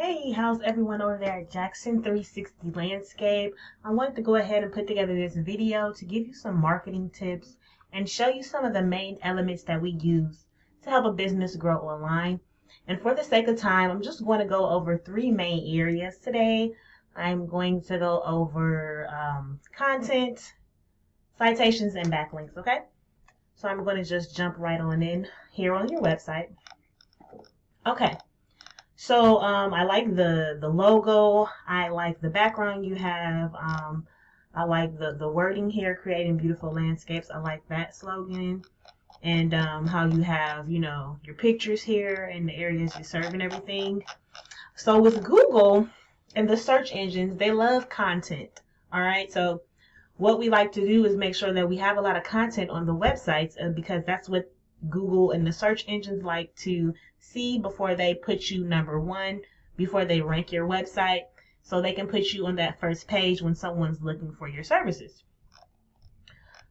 Hey, how's everyone over there at Jackson 360 Landscape? I wanted to go ahead and put together this video to give you some marketing tips and show you some of the main elements that we use to help a business grow online. And for the sake of time, I'm just going to go over three main areas today. I'm going to go over content, citations, and backlinks, okay? So I'm going to just jump right on in here on your website. Okay. So I like the logo. I like the background you have. I like the wording here, creating beautiful landscapes. I like that slogan, and how you have, your pictures here and the areas you serve and everything. So with Google and the search engines, they love content. All right. So what we like to do is make sure that we have a lot of content on the websites, because that's what Google and the search engines like to see before they put you number one, before they rank your website, so they can put you on that first page when someone's looking for your services.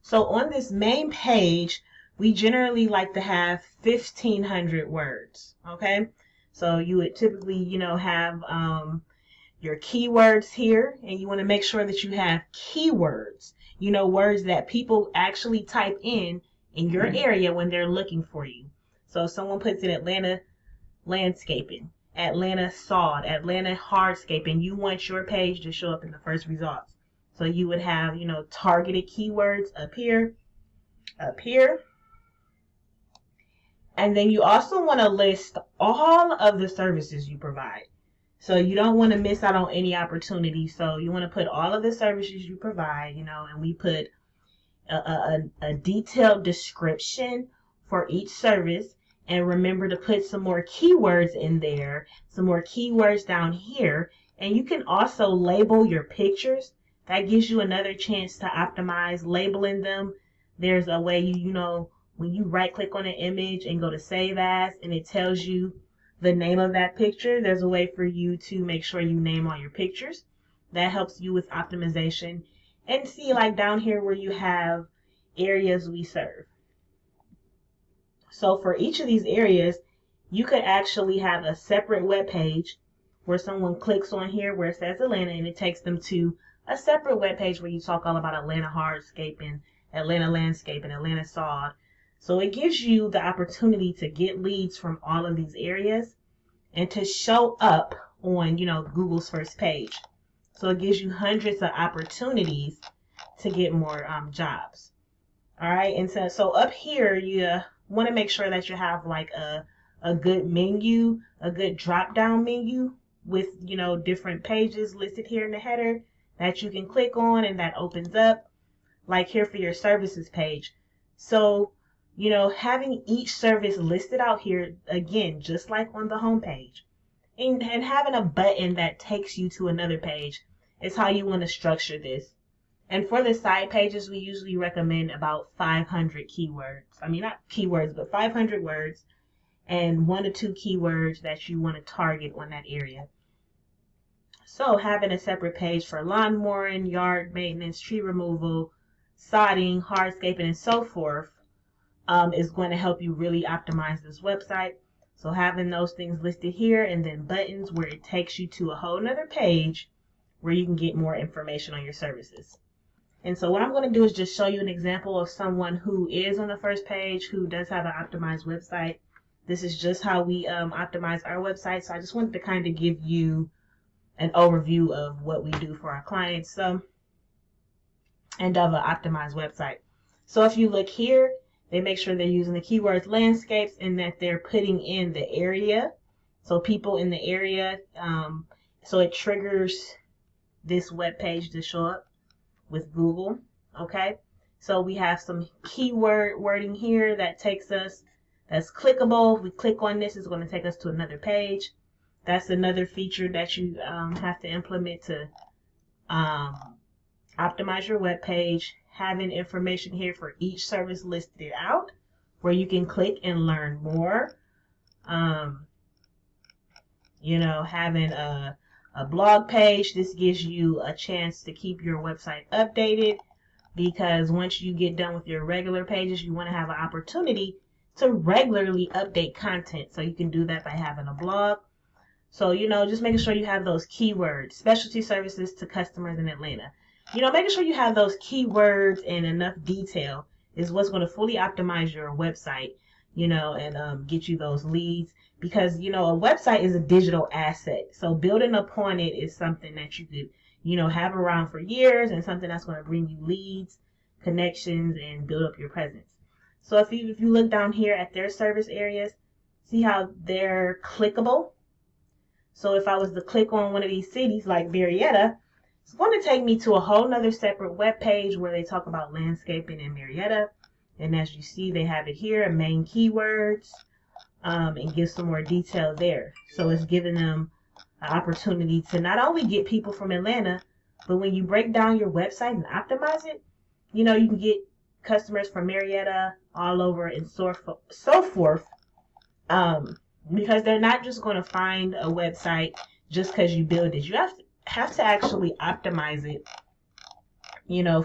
So on this main page, we generally like to have 1,500 words, okay? So you would typically, have your keywords here, and you want to make sure that you have keywords, words that people actually type in your area when they're looking for you. So if someone puts in Atlanta landscaping, Atlanta sod, Atlanta hardscaping, you want your page to show up in the first results. So you would have, targeted keywords up here, and then you also want to list all of the services you provide. So you don't want to miss out on any opportunity. So you want to put all of the services you provide, and we put a detailed description for each service, and remember to put some more keywords in there, some more keywords down here, and you can also label your pictures. That gives you another chance to optimize labeling them. There's a way when you right click on an image and go to save as, and it tells you the name of that picture, there's a way for you to make sure you name all your pictures. That helps you with optimization. And see, like down here where you have areas we serve. So for each of these areas, you could actually have a separate web page where someone clicks on here where it says Atlanta, and it takes them to a separate web page where you talk all about Atlanta hardscaping, Atlanta landscaping, Atlanta sod. So it gives you the opportunity to get leads from all of these areas and to show up on, Google's first page. So it gives you hundreds of opportunities to get more jobs. All right. And so up here, you want to make sure that you have like a good menu, a good drop down menu with, different pages listed here in the header that you can click on, and that opens up like here for your services page. So, having each service listed out here, again, just like on the home page, and having a button that takes you to another page is how you want to structure this. And for the side pages, we usually recommend about 500 keywords. I mean, not keywords, but 500 words, and 1 or 2 keywords that you want to target on that area. So having a separate page for lawn mowing, yard maintenance, tree removal, sodding, hardscaping, and so forth is going to help you really optimize this website. So having those things listed here, and then buttons where it takes you to a whole nother page where you can get more information on your services. And so what I'm going to do is just show you an example of someone who is on the first page, who does have an optimized website. This is just how we optimize our website. So I just wanted to kind of give you an overview of what we do for our clients, and of an optimized website. So if you look here, they make sure they're using the keywords landscapes, and that they're putting in the area. So people in the area, so it triggers this web page to show up with Google. Okay. So we have some keyword wording here that takes us, that's clickable. If we click on this, it's going to take us to another page. That's another feature that you have to implement to optimize your web page. Having information here for each service listed out where you can click and learn more. Having a blog page. This gives you a chance to keep your website updated, because once you get done with your regular pages, you want to have an opportunity to regularly update content. So you can do that by having a blog. So, just making sure you have those keywords, specialty services to customers in Atlanta. Making sure you have those keywords and enough detail is what's going to fully optimize your website, and get you those leads. Because, a website is a digital asset. So building upon it is something that you could, have around for years, and something that's going to bring you leads, connections, and build up your presence. So if you look down here at their service areas, see how they're clickable? So if I was to click on one of these cities like Marietta, it's going to take me to a whole nother separate web page where they talk about landscaping in Marietta. And as you see, they have it here, main keywords, and give some more detail there. So it's giving them an opportunity to not only get people from Atlanta, but when you break down your website and optimize it, you can get customers from Marietta, all over, and so forth. Because they're not just going to find a website just because you build it. You have to actually optimize it,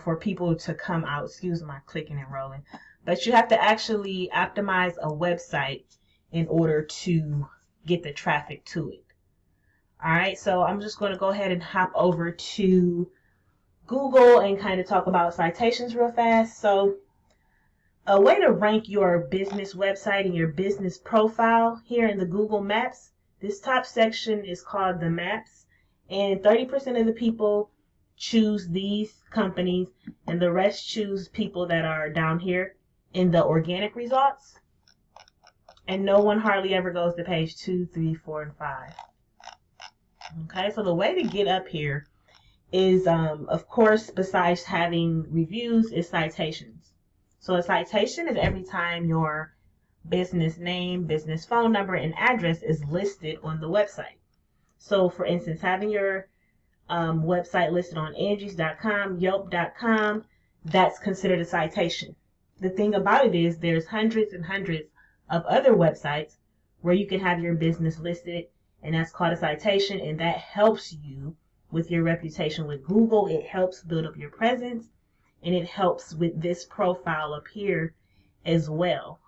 for people to come out. Excuse my clicking and rolling. But you have to actually optimize a website in order to get the traffic to it. All right, so I'm just going to go ahead and hop over to Google and kind of talk about citations real fast. So a way to rank your business website and your business profile here in the Google Maps, this top section is called the Maps, and 30% of the people choose these companies, and the rest choose people that are down here in the organic results, and no one hardly ever goes to page 2, 3, 4, and 5. Okay, so the way to get up here is, of course, besides having reviews, is citations. So a citation is every time your business name, business phone number, and address is listed on the website. So for instance, having your website listed on Angie's.com, Yelp.com, that's considered a citation. The thing about it is there's hundreds and hundreds of other websites where you can have your business listed, and that's called a citation, and that helps you with your reputation with Google. It helps build up your presence, and it helps with this profile up here as well.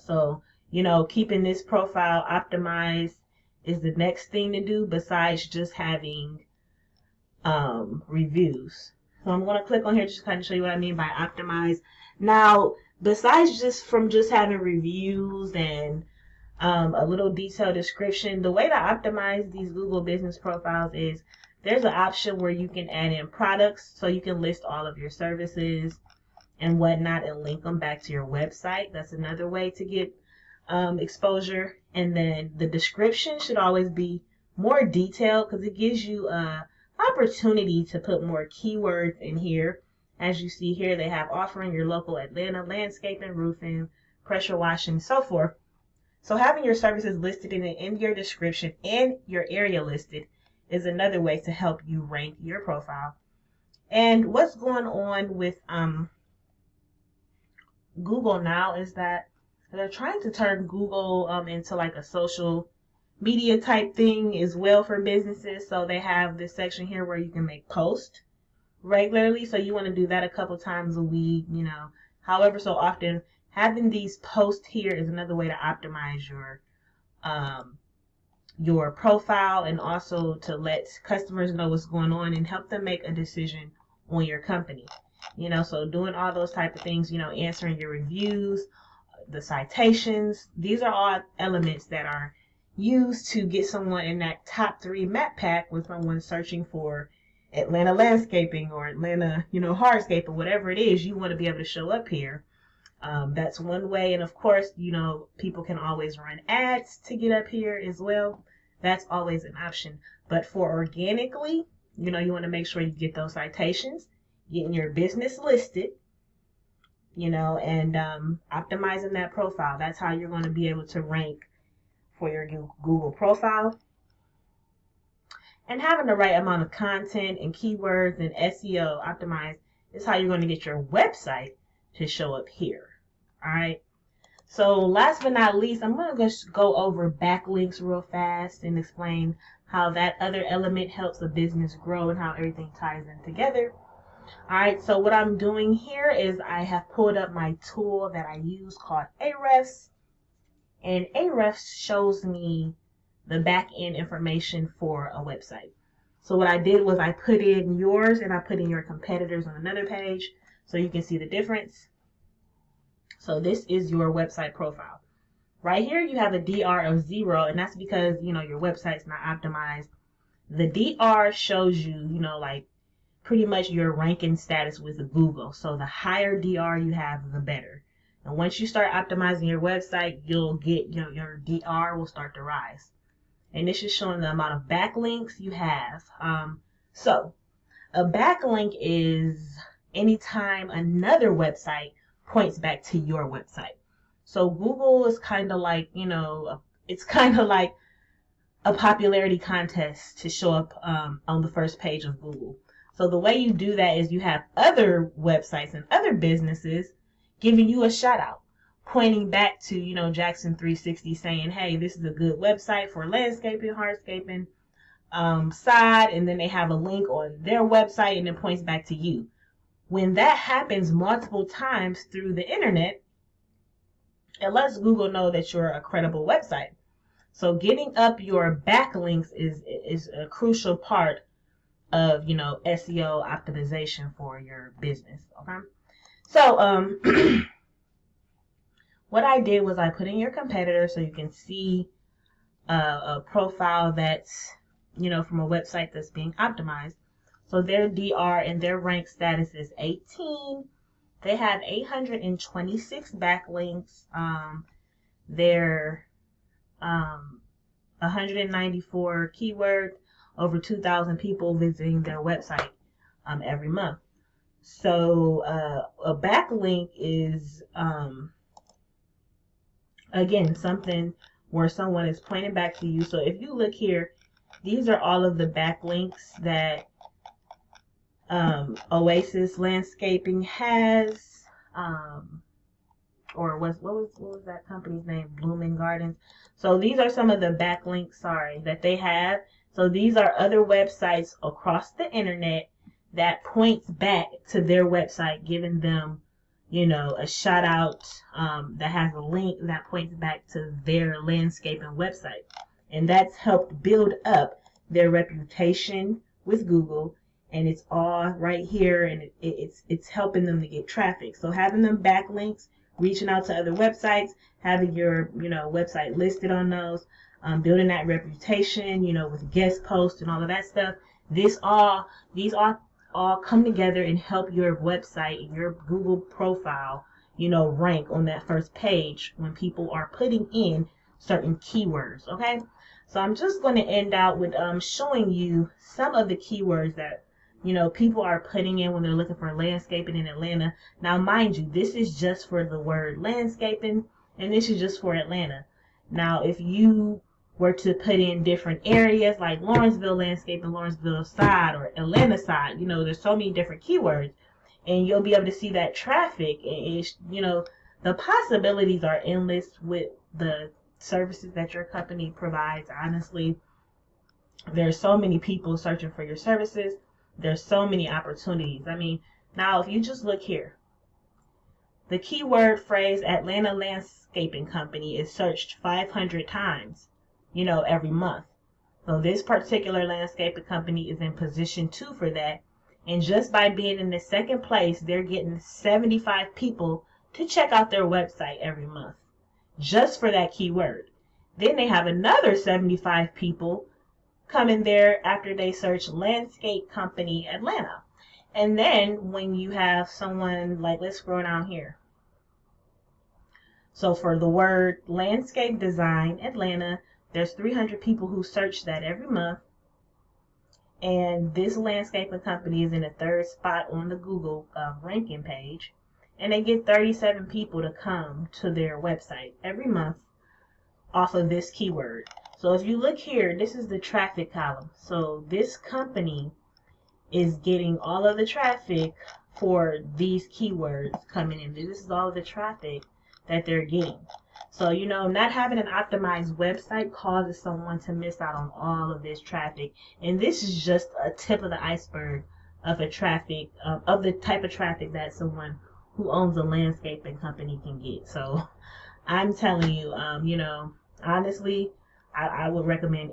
So, keeping this profile optimized is the next thing to do besides just having reviews. So I'm going to click on here just to kind of show you what I mean by optimize. Now, besides just having reviews and a little detailed description, the way to optimize these Google business profiles is there's an option where you can add in products, so you can list all of your services and whatnot and link them back to your website. That's another way to get exposure. And then the description should always be more detailed because it gives you an opportunity to put more keywords in here. As you see here, they have offering your local Atlanta landscaping, roofing, pressure washing, so forth. So having your services listed in your description and your area listed is another way to help you rank your profile. And what's going on with Google now is that they're trying to turn Google into like a social media type thing as well for businesses. So they have this section here where you can make posts regularly. So you want to do that a couple times a week, however so often. Having these posts here is another way to optimize your profile, and also to let customers know what's going on and help them make a decision on your company. So doing all those type of things, answering your reviews, the citations, these are all elements that are used to get someone in that top 3 map pack when someone's searching for Atlanta landscaping or Atlanta, hardscape, or whatever it is. You want to be able to show up here. That's one way. And of course, people can always run ads to get up here as well. That's always an option. But for organically, you want to make sure you get those citations, getting your business listed, and optimizing that profile. That's how you're going to be able to rank for your Google profile. And having the right amount of content and keywords and SEO optimized is how you're going to get your website to show up here. All right. So last but not least, I'm going to just go over backlinks real fast and explain how that other element helps a business grow and how everything ties in together. All right. So what I'm doing here is I have pulled up my tool that I use called Ahrefs, and Ahrefs shows me the back end information for a website. So what I did was I put in yours and I put in your competitors on another page so you can see the difference. So this is your website profile. Right here you have a DR of 0, and that's because, your website's not optimized. The DR shows you, like pretty much your ranking status with Google. So the higher DR you have, the better. And once you start optimizing your website, you'll get, your DR will start to rise. And this is showing the amount of backlinks you have. So a backlink is anytime another website points back to your website. So Google is kind of like, it's kind of like a popularity contest to show up on the first page of Google. So the way you do that is you have other websites and other businesses giving you a shout out, pointing back to, Jackson 360 saying, hey, this is a good website for landscaping, hardscaping side. And then they have a link on their website and it points back to you. When that happens multiple times through the internet, it lets Google know that you're a credible website. So getting up your backlinks is a crucial part of, SEO optimization for your business. Okay. So, what I did was I put in your competitor so you can see a profile that's, from a website that's being optimized. So their DR and their rank status is 18. They have 826 backlinks. They're 194 keywords, over 2,000 people visiting their website every month. So a backlink is, again, something where someone is pointing back to you. So if you look here, these are all of the backlinks that Oasis Landscaping has, or what was that company's name? Blooming Gardens. So these are some of the backlinks, that they have. So these are other websites across the internet that points back to their website, giving them, a shout out that has a link that points back to their landscaping website. And that's helped build up their reputation with Google. And it's all right here, and it's helping them to get traffic. So having them backlinks, reaching out to other websites, having your website listed on those, building that reputation, with guest posts and all of that stuff. These all come together and help your website and your Google profile, rank on that first page when people are putting in certain keywords. Okay, so I'm just going to end out with showing you some of the keywords that people are putting in when they're looking for landscaping in Atlanta. Now, mind you, this is just for the word landscaping, and this is just for Atlanta. Now, if you were to put in different areas like Lawrenceville landscaping, Lawrenceville side, or Atlanta side, there's so many different keywords, and you'll be able to see that traffic. The possibilities are endless with the services that your company provides. Honestly, there's so many people searching for your services. There's so many opportunities. Now if you just look here, the keyword phrase Atlanta Landscaping Company is searched 500 times, every month. So this particular landscaping company is in position 2 for that. And just by being in the second place, they're getting 75 people to check out their website every month, just for that keyword. Then they have another 75 people come in there after they search Landscape Company Atlanta. And then when you have someone like, let's scroll down here. So for the word landscape design Atlanta, there's 300 people who search that every month. And this landscaping company is in the 3rd spot on the Google ranking page. And they get 37 people to come to their website every month off of this keyword. So if you look here, this is the traffic column. So this company is getting all of the traffic for these keywords coming in. This is all of the traffic that they're getting. So, not having an optimized website causes someone to miss out on all of this traffic. And this is just a tip of the iceberg of the type of traffic that someone who owns a landscaping company can get. So I'm telling you, honestly, I would recommend